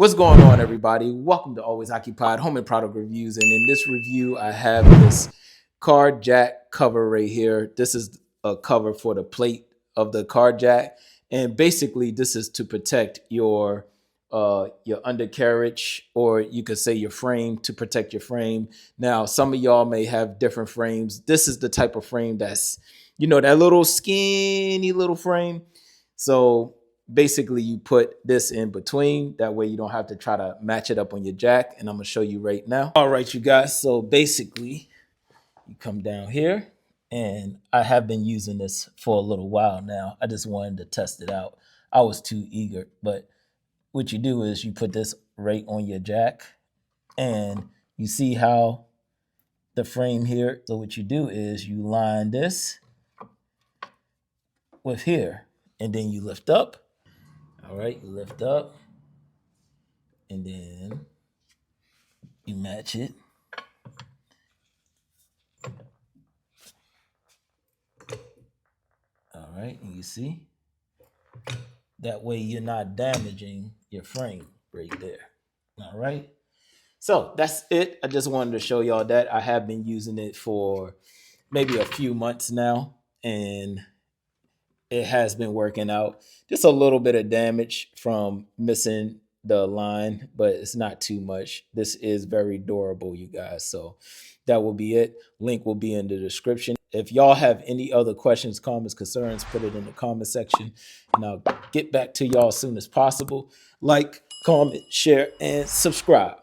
What's going on, everybody? Welcome to Always Occupied Home and Product Reviews. And in this review, I have this car jack cover right here. This is a cover for the plate of the car jack. And basically, this is to protect your undercarriage, or you could say your frame, to protect your frame. Now, some of y'all may have different frames. This is the type of frame that's, that little skinny little frame. So basically you put this in between. That way you don't have to try to match it up on your jack. And I'm gonna show you right now. All right, you guys. So basically you come down here, and I have been using this for a little while now. I just wanted to test it out. I was too eager, but what you do is you put this right on your jack, and you see how the frame here. So what you do is you line this with here, and then you lift up. All right, you lift up, and then you match it. All right, and you see? That way you're not damaging your frame right there. All right, so that's it. I just wanted to show y'all that. I have been using it for maybe a few months now, and it has been working out. Just a little bit of damage from missing the line, but it's not too much. This is very durable, you guys. So that will be it. Link will be in the description. If y'all have any other questions, comments, concerns, put it in the comment section, and I'll get back to y'all as soon as possible. Like, comment, share, and subscribe.